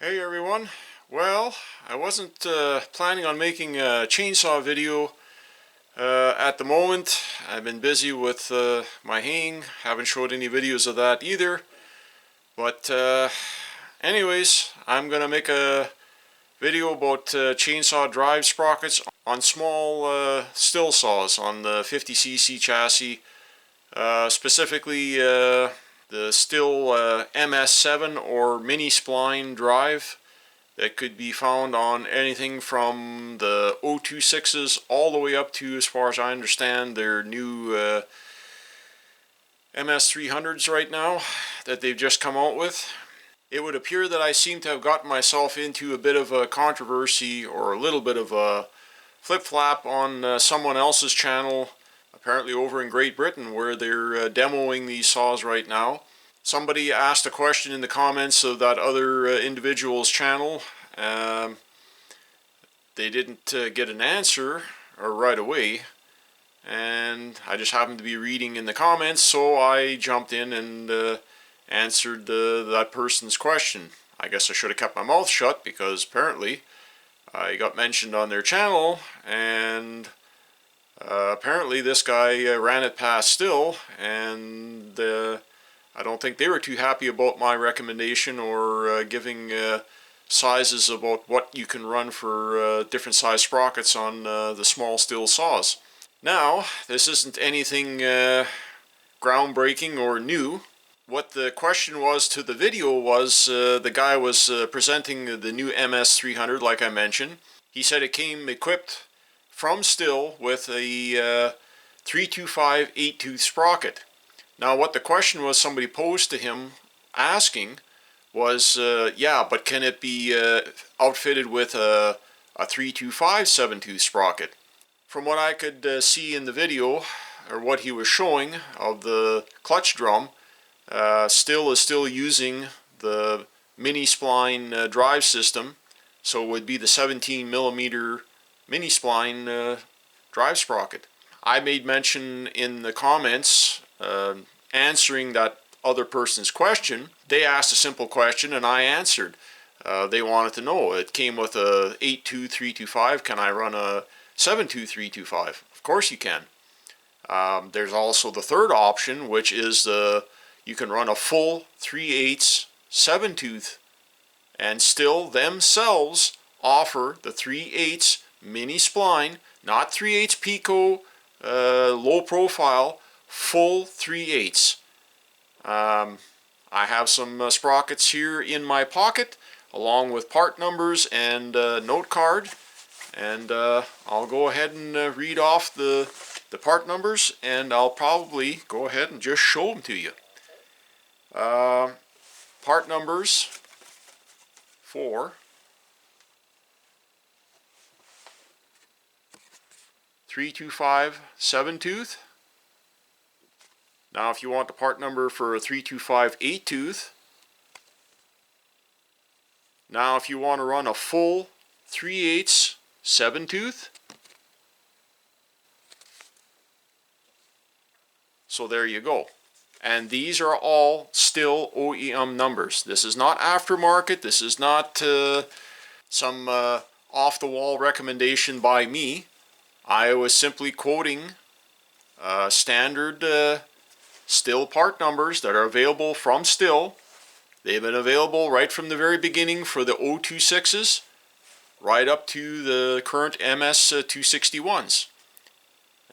Hey everyone. Well, I wasn't planning on making a chainsaw video at the moment. I've been busy with my haying. Haven't showed any videos of that either. But anyways, I'm gonna make a video about chainsaw drive sprockets on small Stihl saws on the 50cc chassis. Specifically the Stihl MS300 or mini spline drive that could be found on anything from the 026s all the way up to, as far as I understand, their new MS300s right now that they've just come out with. It would appear that I seem to have gotten myself into a bit of a controversy, or a little bit of a flip-flap on someone else's channel, apparently over in Great Britain, where they're demoing these saws right now. Somebody asked a question in the comments of that other individual's channel. They didn't get an answer right away, and I just happened to be reading in the comments, so I jumped in and answered that person's question. I guess I should have kept my mouth shut, because apparently I got mentioned on their channel, and apparently this guy ran it past Stihl, and I don't think they were too happy about my recommendation, or giving sizes about what you can run for different size sprockets on the small Stihl saws. Now, this isn't anything groundbreaking or new. What the question was to the video was, the guy was presenting the new MS300, like I mentioned. He said it came equipped from Stihl with a 325 8-tooth sprocket. Now what the question was, somebody posed to him asking was, yeah, but can it be outfitted with a 325 7-tooth sprocket? From what I could see in the video, or what he was showing of the clutch drum, Stihl is still using the mini spline drive system, so it would be the 17mm mini spline drive sprocket. I made mention in the comments answering that other person's question. They asked a simple question and I answered. They wanted to know, it came with a 8-tooth 325, can I run a 7-tooth 325? Of course you can. There's also the third option, which is you can run a full 3/8 7-tooth, and Stihl themselves offer the 3/8 mini spline, not 3/8 Pico, low profile, full 3/8. I have some sprockets here in my pocket, along with part numbers and note card, and I'll go ahead and read off the part numbers, and I'll probably go ahead and just show them to you. Part numbers for 325 7-tooth. Now if you want the part number for a 325 8-tooth, now if you want to run a full 3/8 7-tooth, so there you go. And these are all Stihl OEM numbers. This is not aftermarket. This is not some off-the-wall recommendation by me. I was simply quoting standard Stihl part numbers that are available from Stihl. They've been available right from the very beginning for the 026s, right up to the current MS261s.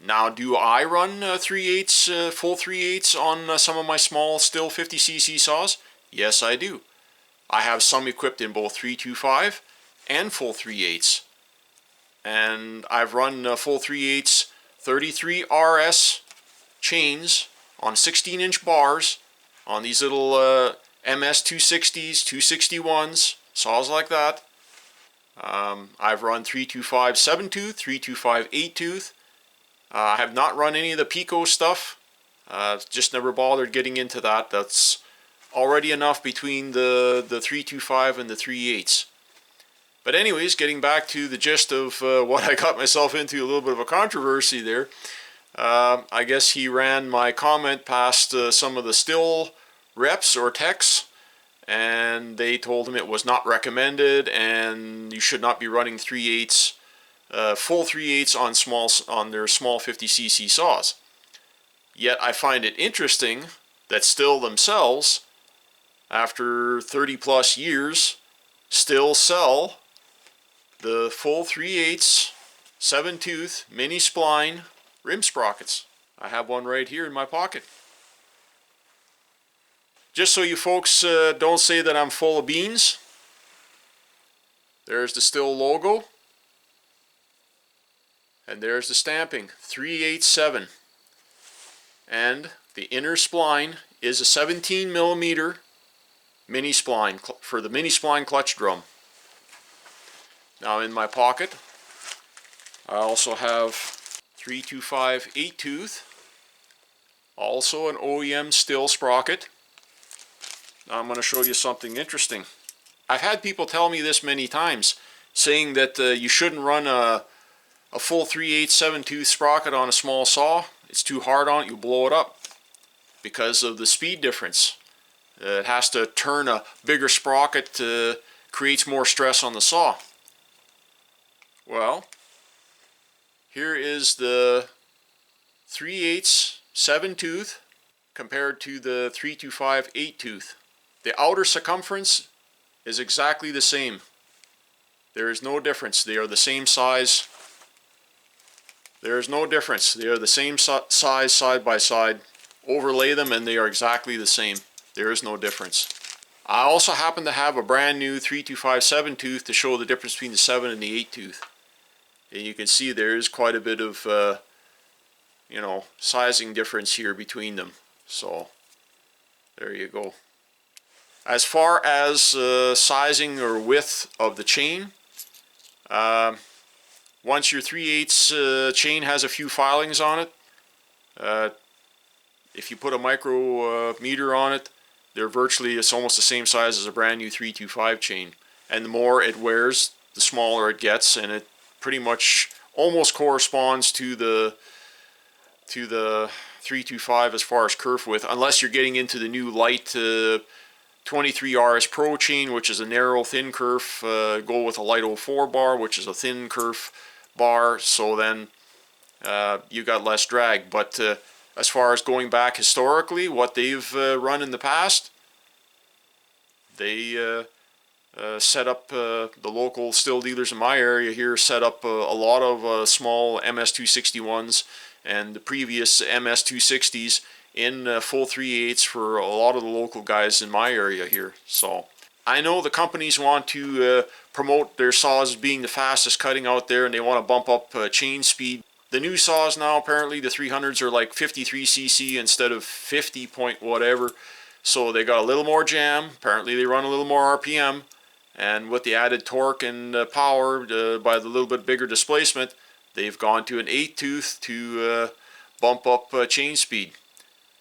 Now, do I run 3/8, full 3/8 on some of my small Stihl 50cc saws? Yes, I do. I have some equipped in both 325 and full 3/8. And I've run full 3/8 33 RS chains on 16-inch bars on these little MS260s, 261s, saws like that. I've run 325 7-tooth, 325 8-tooth. I have not run any of the Pico stuff. Just never bothered getting into that. That's already enough between the 325 and the 3/8. But anyways, getting back to the gist of what I got myself into, a little bit of a controversy there. I guess he ran my comment past some of the Stihl reps or techs, and they told him it was not recommended and you should not be running 3/8 full 3/8 on their small 50cc saws. Yet I find it interesting that Stihl themselves, after 30 plus years, still sell the full 3/8 7-tooth mini spline rim sprockets. I have one right here in my pocket. Just so you folks don't say that I'm full of beans, there's the Stihl logo, and there's the stamping, 3/8/7, and the inner spline is a 17mm mini spline for the mini spline clutch drum. Now in my pocket I also have 325 8-tooth, also an OEM Stihl sprocket. Now I'm going to show you something interesting. I've had people tell me this many times, saying that you shouldn't run a full 3/8 7-tooth sprocket on a small saw. It's too hard on it, you'll blow it up because of the speed difference. It has to turn a bigger sprocket, creates more stress on the saw. Well, here is the 3/8 7-tooth compared to the 325 8-tooth. The outer circumference is exactly the same. There is no difference. They are the same size. There is no difference. They are the same size side by side. Overlay them and they are exactly the same. There is no difference. I also happen to have a brand new 325 7-tooth to show the difference between the 7 and the 8-tooth. And you can see there is quite a bit of sizing difference here between them. So there you go. As far as sizing or width of the chain, once your 3/8 chain has a few filings on it, if you put a micrometer on it, it's almost the same size as a brand new 325 chain. And the more it wears, the smaller it gets, and it pretty much almost corresponds to the 325 as far as kerf width, unless you're getting into the new light 23 RS Pro chain, which is a narrow thin kerf. Go with a light 04 bar, which is a thin kerf bar, so then you got less drag. But as far as going back historically, what they've run in the past, they set up, the local Stihl dealers in my area here set up a lot of small MS261s and the previous MS260s in full 3/8 for a lot of the local guys in my area here. So I know the companies want to promote their saws as being the fastest cutting out there, and they want to bump up chain speed. The new saws now, apparently the 300s are like 53cc instead of 50 point whatever, so they got a little more jam. Apparently they run a little more RPM, and with the added torque and power by the little bit bigger displacement, they've gone to an 8-tooth to bump up chain speed.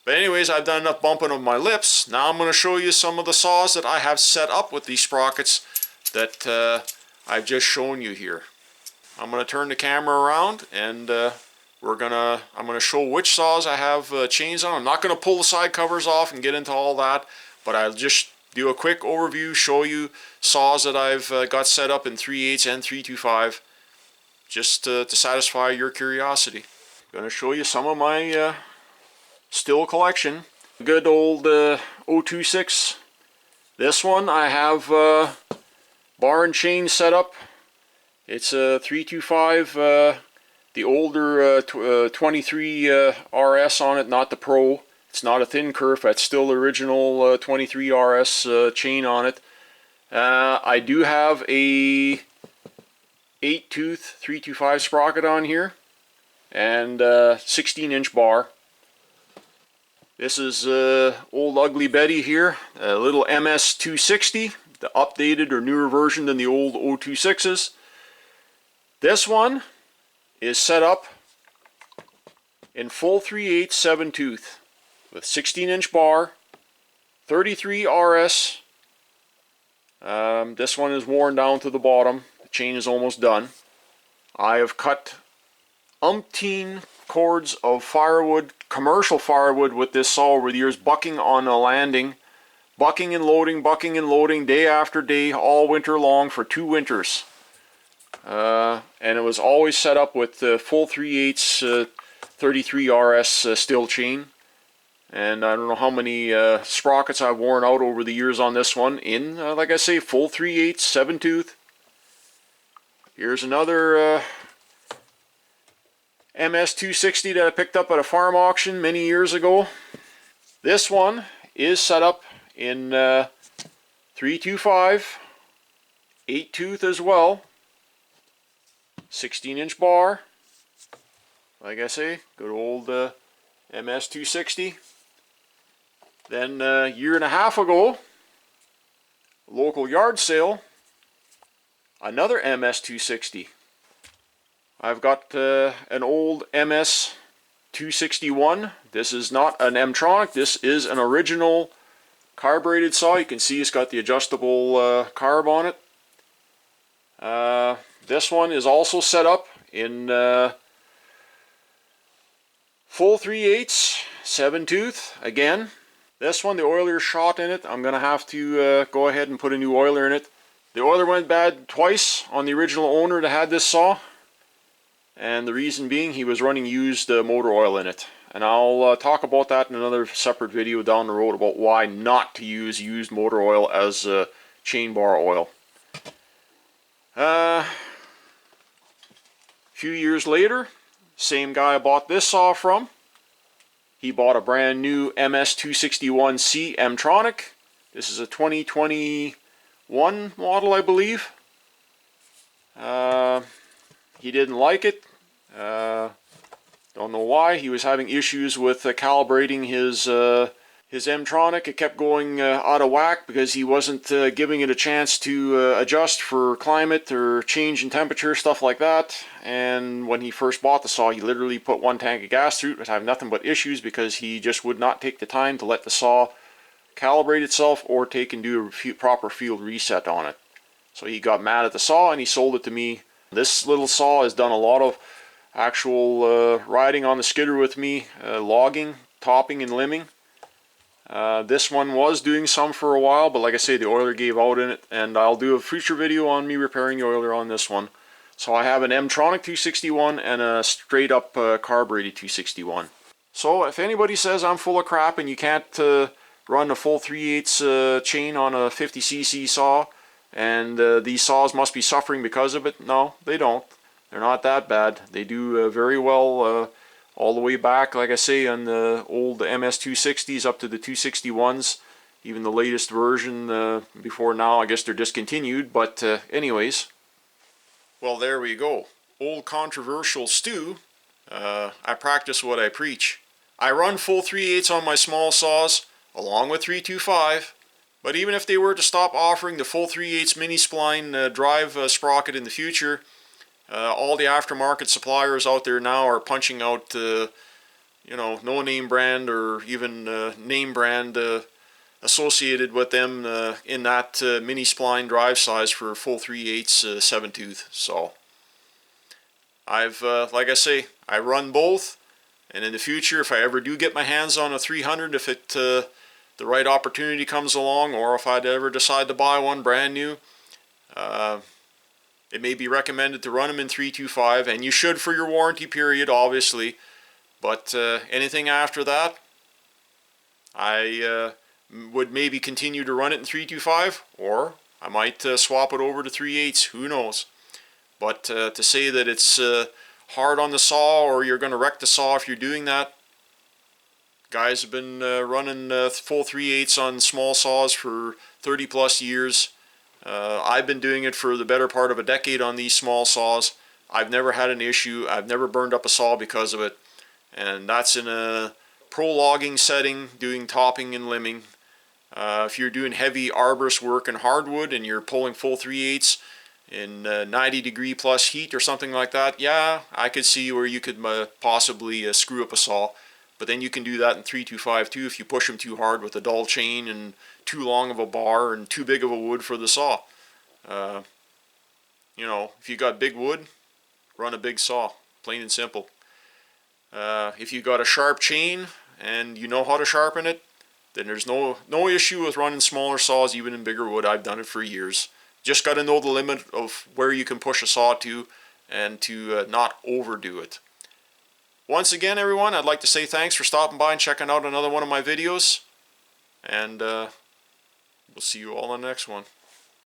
But anyways, I've done enough bumping of my lips. Now I'm going to show you some of the saws that I have set up with these sprockets that I've just shown you here. I'm going to turn the camera around, and I'm going to show which saws I have chains on. I'm not going to pull the side covers off and get into all that, but I'll just do a quick overview, show you saws that I've got set up in 3/8 and 325, just to satisfy your curiosity. I'm going to show you some of my Stihl collection. Good old 026. This one I have bar and chain set up. It's a 325, the older 23 RS on it, not the Pro. It's not a thin kerf, that's still original 23 RS chain on it. I do have a 8-tooth 325 sprocket on here, and 16-inch bar. This is old Ugly Betty here, a little MS260, the updated or newer version than the old 026s. This one is set up in full 3/8 7-tooth with 16-inch bar, 33 RS. This one is worn down to the bottom. The chain is almost done. I have cut umpteen cords of firewood, commercial firewood, with this saw over the years, bucking on a landing bucking and loading day after day all winter long for 2 winters. And it was always set up with full 3/8 33 RS steel chain. And I don't know how many sprockets I've worn out over the years on this one in, like I say, full 3/8 7 tooth. Here's another MS260 that I picked up at a farm auction many years ago. This one is set up in 325, 8 tooth as well, 16-inch bar. Like I say, good old MS260. Then a year and a half ago, local yard sale, another MS260. I've got an old MS261. This is not an M-tronic. This is an original carbureted saw. You can see it's got the adjustable carb on it. This one is also set up in full 3/8 7 tooth again. This one, the oiler shot in it. I'm going to have to go ahead and put a new oiler in it. The oiler went bad twice on the original owner that had this saw. And the reason being, he was running used motor oil in it. And I'll talk about that in another separate video down the road about why not to use used motor oil as chain bar oil. Few years later, same guy I bought this saw from, he bought a brand new MS261C M-tronic. This is a 2021 model, I believe. He didn't like it. Don't know why. He was having issues with calibrating his M-tronic. It kept going out of whack because he wasn't giving it a chance to adjust for climate or change in temperature, stuff like that. And when he first bought the saw, he literally put 1 tank of gas through it. It had nothing but issues because he just would not take the time to let the saw calibrate itself or take and do a proper field reset on it. So he got mad at the saw and he sold it to me. This little saw has done a lot of actual riding on the skidder with me, logging, topping and limbing. This one was doing some for a while, but like I say, the oiler gave out in it, and I'll do a future video on me repairing the oiler on this one. So I have an M-tronic 261 and a straight up carbureted 261. So if anybody says I'm full of crap and you can't run a full 3/8 chain on a 50cc saw, and these saws must be suffering because of it, no, they don't. They're not that bad. They do very well all the way back, like I say, on the old MS260s up to the 261s. Even the latest version before now, I guess they're discontinued, but anyways. Well, there we go. Old controversial Stu. I practice what I preach. I run full 3/8 on my small saws, along with 325. But even if they were to stop offering the full 3/8 mini spline drive sprocket in the future, all the aftermarket suppliers out there now are punching out, no name brand or even name brand associated with them in that mini spline drive size for full 3/8 7 tooth. So I've, like I say, I run both, and in the future, if I ever do get my hands on a 300, if it the right opportunity comes along, or if I'd ever decide to buy one brand new, it may be recommended to run them in 325, and you should for your warranty period, obviously. But anything after that, I would maybe continue to run it in 325, or I might swap it over to 3/8. Who knows? But to say that it's hard on the saw, or you're going to wreck the saw if you're doing that, guys have been running full 3/8 on small saws for 30 plus years. I've been doing it for the better part of a decade on these small saws. I've never had an issue. I've never burned up a saw because of it. And that's in a pro logging setting, doing topping and limbing. If you're doing heavy arborist work in hardwood and you're pulling full 3/8 in 90-degree plus heat or something like that, yeah, I could see where you could possibly screw up a saw. But then you can do that in 325 too if you push them too hard with a dull chain and too long of a bar and too big of a wood for the saw. If you got big wood, run a big saw, plain and simple. If you got a sharp chain and you know how to sharpen it, then there's no issue with running smaller saws even in bigger wood. I've done it for years. Just got to know the limit of where you can push a saw to, and to not overdo it. Once again, everyone, I'd like to say thanks for stopping by and checking out another one of my videos, and we'll see you all on the next one.